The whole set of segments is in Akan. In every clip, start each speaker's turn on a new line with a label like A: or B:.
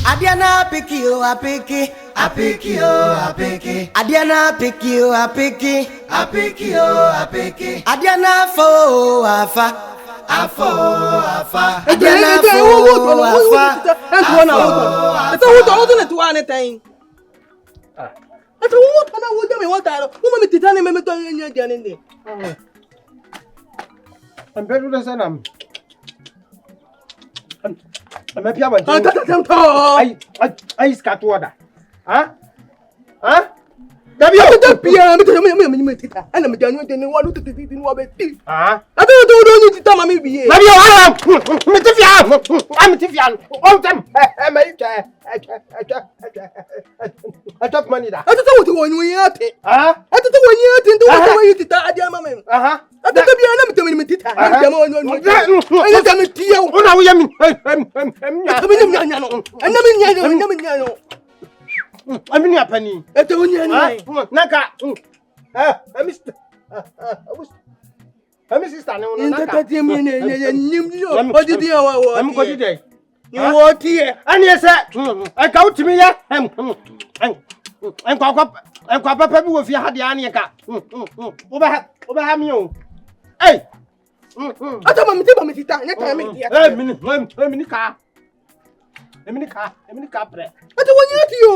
A: Adiana Apiki, Apiki, Apiki, Apiki. Adiana Apiki, Apiki, Apiki, Apiki. Adiana fo afa, afa. Adiana fo afa.
B: Ito wuto na tuwa ne tan. Ito wuto na wuto me wata ro. Mo me titane me to nya dia ne.
C: Ampedu da sanam. I'm pia ban. Ai skatu oda. Ha? Dabi o
B: pia me tita. Ana me janyo de ne wa lu titi ni wa be ti.
C: Ha?
B: Abi do ni tita ma me biye.
C: Dabi o ala. Me tifia. Am tifia. O tem. Me cha. Atop money da.
B: Ata wuto woni ate.
C: Ha?
B: Ata woni ate ndo wa yi tita adia ma me.
C: Aha.
B: Ata bia na me temi me tita. Adia ma woni. Ai na me tiya.
C: Ona wo yami. I'm not penny.
B: It's only
C: Naka. I'm sister.
B: What did you
C: go today?
B: You walk here.
C: And yes, I go to me. And Papa with your had the Aniaka. Over you. Hey.
B: I don't want I don't want you.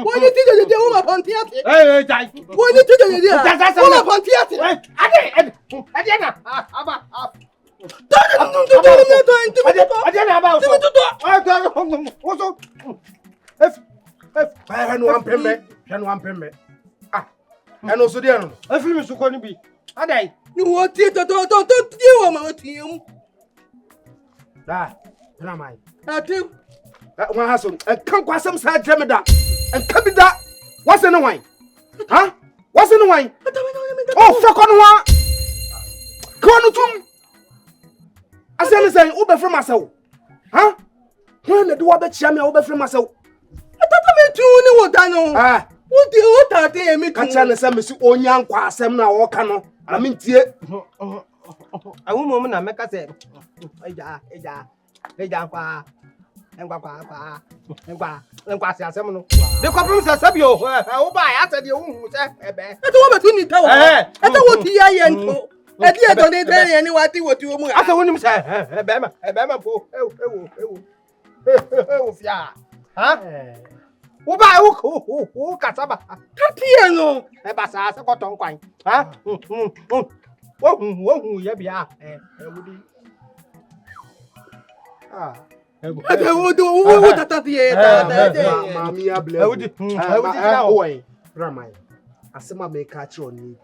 B: Why you think that you are on theatre? Why you think that you are on theatre?
C: And also, dear, I feel so going to be. Ade,
B: you want theatre? Don't you want him?
C: Ah, Pinaman.
B: I do.
C: One has some, and come qua some side Jamada, and come with that. What's in the wine? Huh? What's in the wine? Oh, fuck on one. Come on, Tom. I said, listen, over from myself. Huh? When the door bet Shammy over from myself.
B: I thought you knew what I know.
C: Ah,
B: what do you want to tell me?
C: Can't tell us some own young quasam now or cano. I mean, dear. I won't moment I make a say. And quasi seminal. The couples are sabio. Oh, I said you won't say, I
B: don't want to tell. I don't want to hear you. I don't tell anyone what you want.
C: I don't want to say, Bema, oh, yeah. Huh? Who buy who Casaba?
B: Tatiano,
C: a bassas, a cotton coin. Huh? Oh, yeah,
B: I don't do that.
C: Mammy, I would Ramai. I said, my make catch on ye.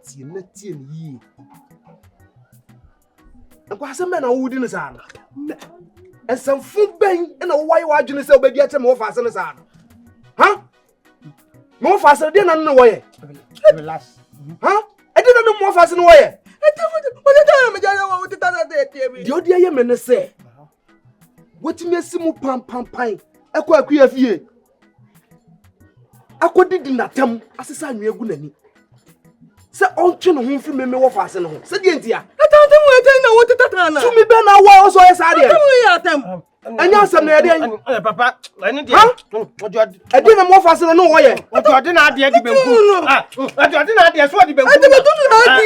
C: And what's a man I wouldn't say? And some food bang and a white watching is over the more fast than a son. Huh? More faster than I know why. Huh? I didn't know more fast than why. I don't know dear men say. What me simu pam pine ekwa akua fie akodi dinatam asesa anwegu nani se ontwe no ho mfi me wo faase no ho se die ntia
B: atam we na wo tetata
C: to me be na wa so esa de
B: atam
C: anya asem na de
D: papa eni de
C: ojo ade na mo faase no wo ye
D: ojo de na ade di benku ojo de na ade so di benku
B: ade be tunu ade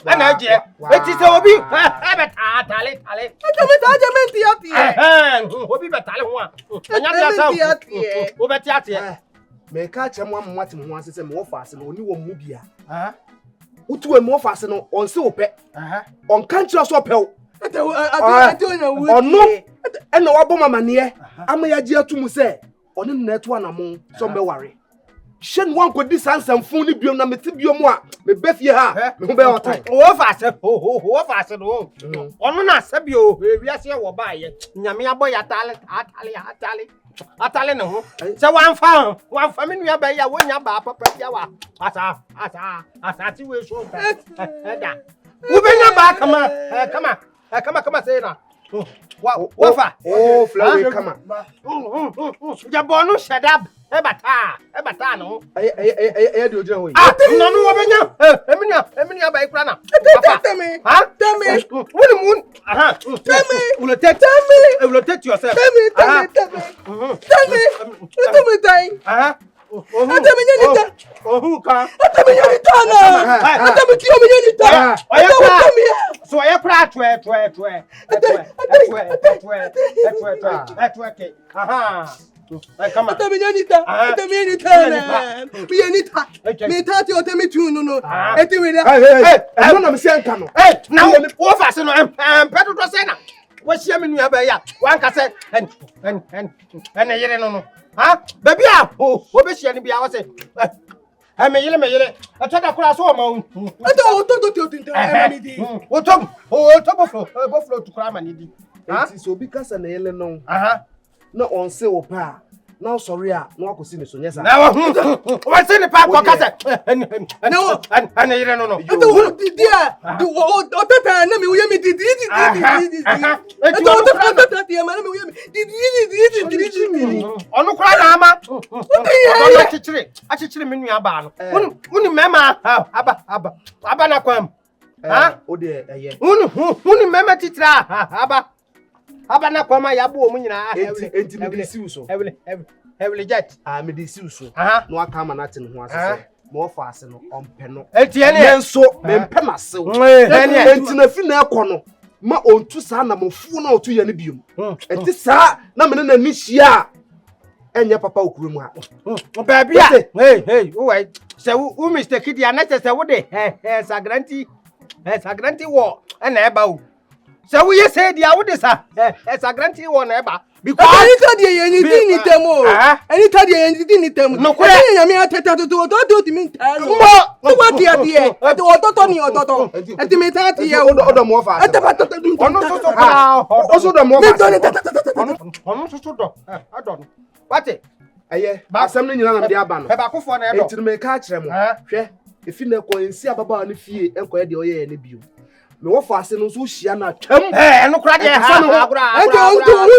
D: ana je eti se obi e be tale
B: ade me ta menti ati
D: obi be tale ho a anya de asa o be ti ate
C: me ka che mo amwate mo ase se me wo faase no oni wo mu bia utu mo faase no on se wo pe on kan kire so pe wo ono ena wabo mamane ama ya gi atumu se oni na eto anamo so mbe ware shen wan ko di sansamfun ni biom na meti biom a me befie ha me ho be otai
D: wo faase no ono na sabio ewiase wo baaye nyame abo ya atale ne ho se wanfa me nua ba ya wonya ba papa ya wa asa ti we so da wo benya ba kama say na wafa
C: flower kama
D: ya bonu shadab e bata no
C: de ojina ho
D: no wo benya eminia ba ikura na
B: tell me.
D: Huh?
B: Tell me.
D: When the moon.
B: Tell me.
D: Will take yourself.
B: Tell me. Tell me. Tell me, time.
D: Who can? So I cry come on. What's your meaning? One cassette and a year no. Huh? Baby, what is she? I was saying, I may I took a class home. I don't what buffalo to cram and
C: so because an alien no. Not on sale pa. Now sorry, no I see so yes.
D: Now what's in the park or cassette? No, and I don't know. I don't dear. Do what Abana kwama yabu omunyina
C: enti me disiu so
D: heavily jet
C: me disiu so no aka ma na ten ho asese mo fa ase no ompe no
D: enti ene
C: nso me mpe mase enti na fi na ekono ma ontu sa na mofu na otu ye ne biom enti sa na me na ni hia enye papa okuru mu ha
D: baby hey why say who mistake dia na say wo de sagranti wo na eba o. So we say the Audisa, as a grantee one ever. Because
B: anytime you didn't them all. Anytime you didn't them. No, I mean, I tell you to do mean. What the idea? At the autonomy or daughter. At the metati, other more fast. Also, the more. I don't. What it?
C: Aye, but something you know, the Aban.
D: Back for an
C: to make catch them. If you know, see about the fee and quite the oil and the me wo fa ase no so hia na twam
D: no kra de ha agora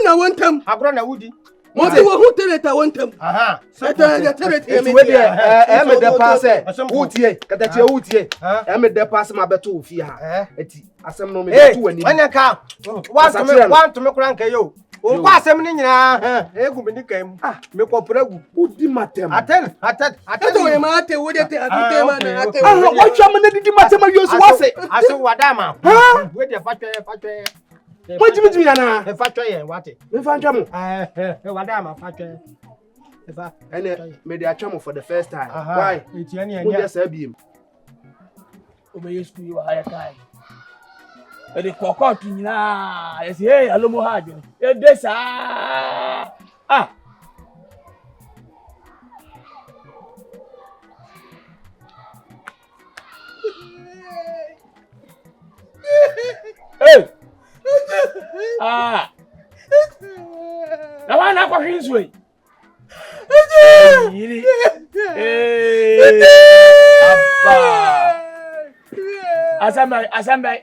B: na wontam
D: agora na wudi
B: mo ti wo hu teleta wontam
C: teleta me de me de passe wutie katache wutie me de passe ma beto ofie ha eti asem no me de tu wani
D: anya ka want to me kra nka yo o kwa asem ni nyina egu me nikam me kopuragu
C: udi matem
D: atel
B: we ma ate wo de te atute ma na ate
C: wo twa me de di matem yo so wase
D: ase wadama we de fatwe
C: mo jimi yana
D: fatwe ye wate
C: me fantwa mo
D: wadama fatwe
C: ene me de atwa mo for the first time why
D: etiani
C: anya mo de sabiem
B: obeye school yo haya kai ede kokot nyina yes hey alomo ha adwen e de sa hey na wana kwa hinzwe yiri apa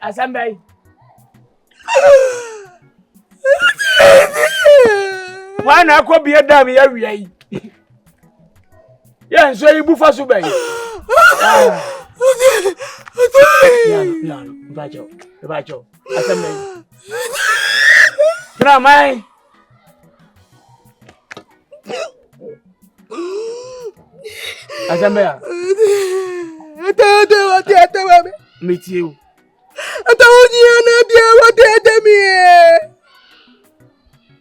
B: asambai wana ko biye dam ya wiai ya nso ibu faso bai bacho asambai tramai asambai ata metiu ata onia na dia wate mi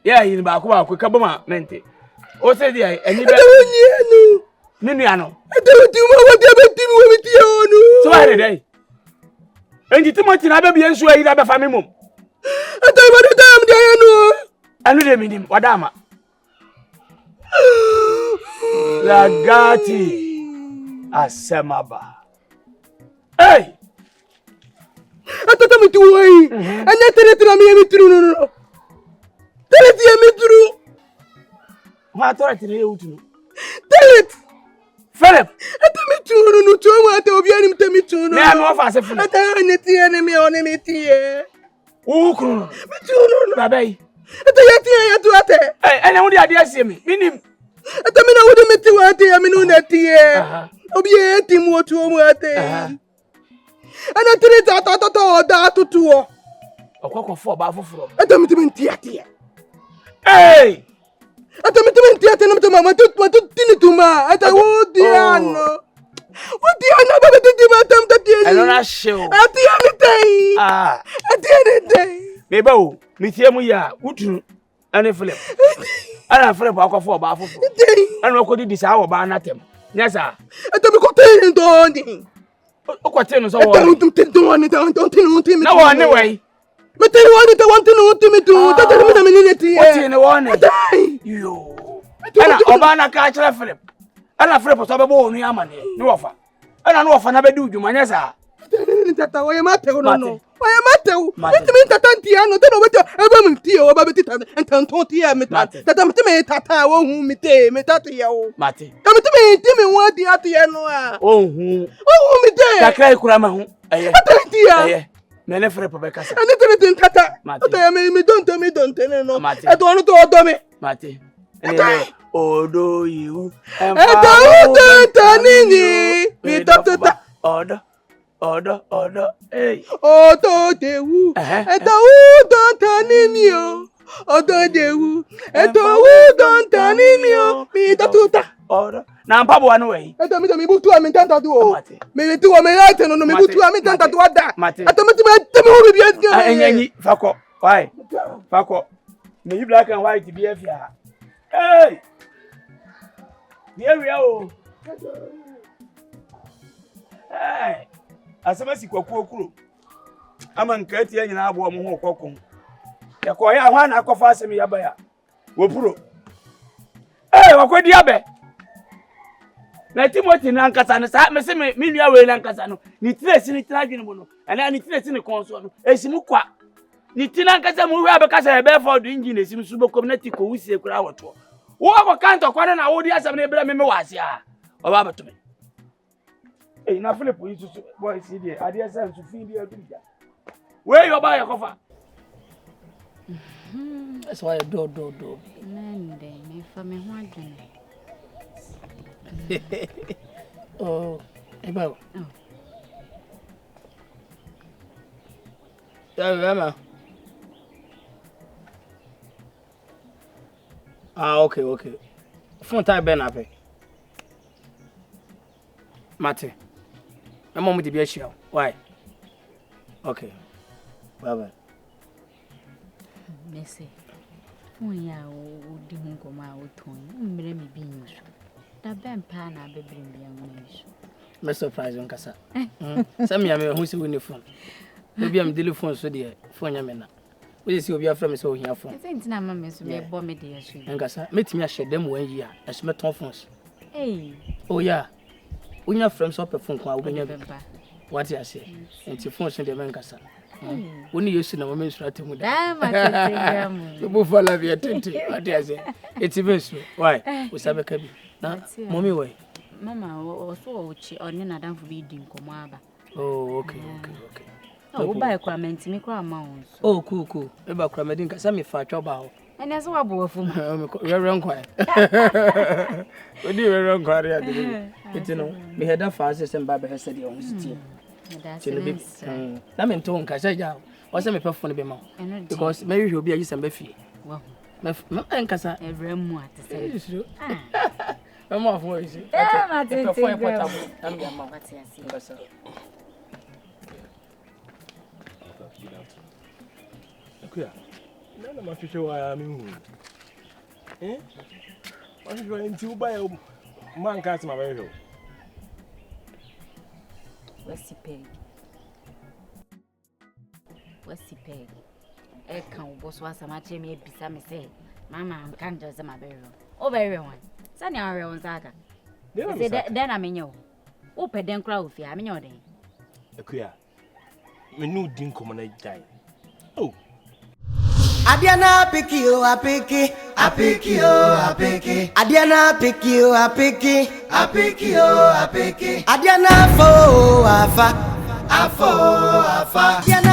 B: ya yin ba ko ka boma mente o se dia eni be ata onia nu ninu ya no ata odi mo wate be mi wo mi tie onu so are dai enji timoti na be bi ensu ayi da be fa mi mum ata ba do tam dia nu anu de minim wadama lagati asemaba hey atata mtu wai anya tere mi tru no tere mi tru ma tora tere utu tere Philip ata mi tru no to ma ata obi ani mta mi tru no na no fa se fu ata ne tie ne mi one mi tie ukru mi tru no babai ata ya tie ya tu ate ene wudi ade asie mi minim ata mi na wudi mi tie ate ya mi no na tie obi e ti mu otu o mu ate And I tell it that to two.
C: A cock for Baffo.
B: I don't mean theatre.
C: Hey!
B: I don't mean theatre to Mamma to Ma. I don't Odiamono. What do you know about the attempt at the
C: I don't show.
B: At the end of the day. At the end of the day.
C: Bebo, Mitiamuya, Utu, and a Philip. And a Philip walk for Baffo. And what could this hour by Natem? Yes, sir.
B: I don't go to
C: What things
B: I don't want him.
C: No one away.
B: But they wanted to want to know me to tell me the minute.
C: What's in the one? You. And Obana catch a Philip. And a Philip was a bone, Yamani, no offer. And I know of another do you, Manessa.
B: Why am I telling you? Why am I telling you? It means that Antiano don't know what I'm Tio about it and Tantotia Metat. That I'm to me Tata won't me Metatio.
C: Mati.
B: Come to me, tell me what the Atiano. Oh, me there.
C: Takray Kurama.
B: Atia.
C: Mene Philip Rebecca.
B: And it didn't Tata. Don't tell me, don't tell me. I don't know to me.
C: Mati. Odo you.
B: And don't tell me. Order. Hey. Odo de wu. And the don't turn in you. Odo de wu. And the don't turn in you. Me the tuta.
C: Order. Now, Papa, one way.
B: I don't me butu amintanta do. Me tu amintanta no me butu amintanta do ada. I don't me be
C: Any Fako. Why? Fako. Me you black and white to be a fear. Hey. Here we are. Hey. Asamasi kwakuru ama nkati ya nyina abo mo ho kokon yakoya hwa na akofa asem ya baya wopuro wakwedi abe na Timothy na nkasa no sa mese me nua we na nkasa no ni tiresi ni tradwene mo no ana ni tiresi ni konso no esimu kwa ni tina nkasa mu we abekasa ebe for engine esimu subo community ko wusie kura woto wo akokanta kwa na wodi asem na ebra me wase a oba beto me. Hey, na Philip, you boy, see there. I dare say to feed you. Where you buy your coffee? That's why I do.
E: Man, then, if I'm wondering.
C: Oh, about. Yeah, Bema. Okay. Phone type Ben up. Mate. My mom will be a show. Why? Okay. Bye.
E: Messy. When ya didn't go my old tone, me be used. That Ben Pan, I be bring me a wish.
C: My surprise on Cassa. Some young who's winning phone. Maybe I'm dealing phone so dear, phone Yamena. Will you see your friend so here from?
E: I think Namma Miss me bomb me dear.
C: And Cassa, meet me a shed them 1 year as met phones.
E: Hey.
C: Oh, yeah. When your friends up a phone call, when you what I say, and your phones in the Mancassa. When you see a woman's writing with that, you move for love your tent. What I say, it's even so. Why? We have a cabin. Now, mommy, way.
E: Mamma, or so, or Nina down for reading Comaba.
C: Oh, okay.
E: Oh, buy a crament to make our mounts.
C: Oh, cool. About Cramadinka, some if I trouble.
E: And as well, boy, for
C: you're wrong, quiet. We do a wrong quiet. It's no, we had a fast and Baba has said your own steam. That's it. I mean, Tongue, I say, what's a perfume to be more? Because maybe you'll be a use and beefy. Well, my Cassa, every more to say. I'm more voice. I'm your mother.
D: None of my future I am. What is going to buy a man cast my very
E: What's the peg? I can't was a match me beside me say, Mamma, can't just my burial. Over everyone. Sunny are on Zaga. Then I mean you. Open them crowd if I'm in your day.
D: A queer. We knew didn't come and die. Oh.
A: Adiana Apiki. Adiana Apiki. Adiana Afo. Adiana